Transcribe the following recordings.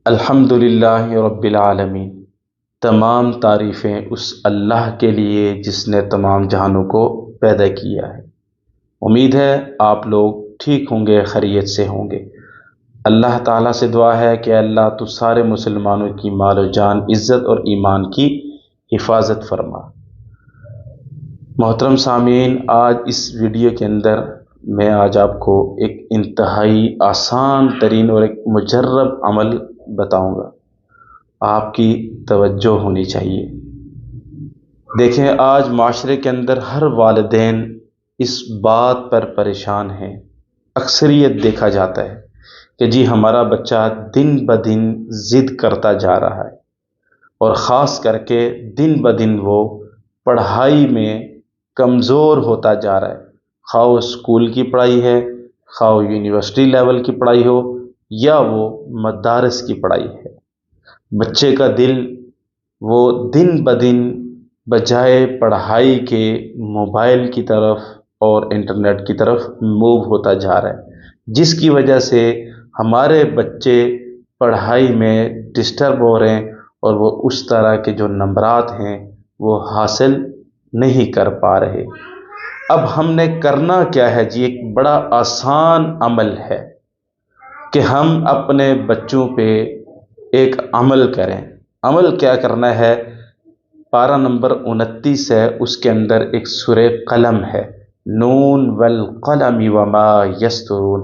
الحمدللہ رب العالمین، تمام تعریفیں اس اللہ کے لیے جس نے تمام جہانوں کو پیدا کیا ہے۔ امید ہے آپ لوگ ٹھیک ہوں گے، خیریت سے ہوں گے۔ اللہ تعالیٰ سے دعا ہے کہ اللہ تو سارے مسلمانوں کی مال و جان، عزت اور ایمان کی حفاظت فرما۔ محترم سامعین، آج اس ویڈیو کے اندر میں آپ کو ایک انتہائی آسان ترین اور ایک مجرب عمل بتاؤں گا، آپ کی توجہ ہونی چاہیے۔ دیکھیں، آج معاشرے کے اندر ہر والدین اس بات پر پریشان ہیں، اکثریت دیکھا جاتا ہے کہ جی ہمارا بچہ دن بدن ضد کرتا جا رہا ہے، اور خاص کر کے دن بدن وہ پڑھائی میں کمزور ہوتا جا رہا ہے، خواہ وہ اسکول کی پڑھائی ہے، خواہ وہ یونیورسٹی لیول کی پڑھائی ہو یا وہ مدارس کی پڑھائی ہے۔ بچے کا دل وہ دن بدن بجائے پڑھائی کے موبائل کی طرف اور انٹرنیٹ کی طرف موو ہوتا جا رہا ہے، جس کی وجہ سے ہمارے بچے پڑھائی میں ڈسٹرب ہو رہے ہیں، اور وہ اس طرح کے جو نمبرات ہیں وہ حاصل نہیں کر پا رہے۔ اب ہم نے کرنا کیا ہے جی؟ ایک بڑا آسان عمل ہے کہ ہم اپنے بچوں پہ ایک عمل کریں۔ عمل کیا کرنا ہے؟ پارہ نمبر 29 ہے، اس کے اندر ایک سورہ قلم ہے، نون والقلم وما یسطرون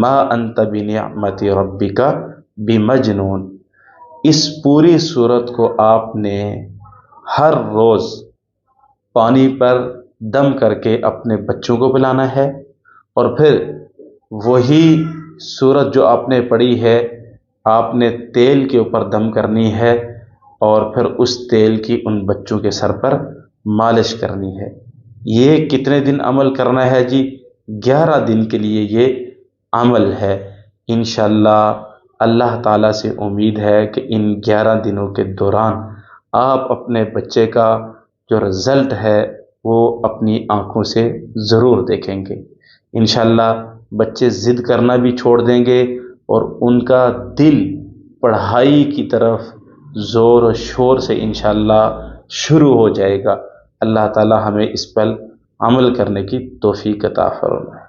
ما انت بنعمت ربک بمجنون۔ اس پوری سورت کو آپ نے ہر روز پانی پر دم کر کے اپنے بچوں کو پلانا ہے، اور پھر وہی سورت جو آپ نے پڑھی ہے آپ نے تیل کے اوپر دم کرنی ہے، اور پھر اس تیل کی ان بچوں کے سر پر مالش کرنی ہے۔ یہ کتنے دن عمل کرنا ہے جی؟ 11 دن کے لیے یہ عمل ہے۔ انشاءاللہ اللہ تعالیٰ سے امید ہے کہ ان 11 دنوں کے دوران آپ اپنے بچے کا جو رزلٹ ہے وہ اپنی آنکھوں سے ضرور دیکھیں گے۔ انشاءاللہ بچے ضد کرنا بھی چھوڑ دیں گے، اور ان کا دل پڑھائی کی طرف زور و شور سے انشاءاللہ شروع ہو جائے گا۔ اللہ تعالی ہمیں اس پر عمل کرنے کی توفیق عطا فرمائے۔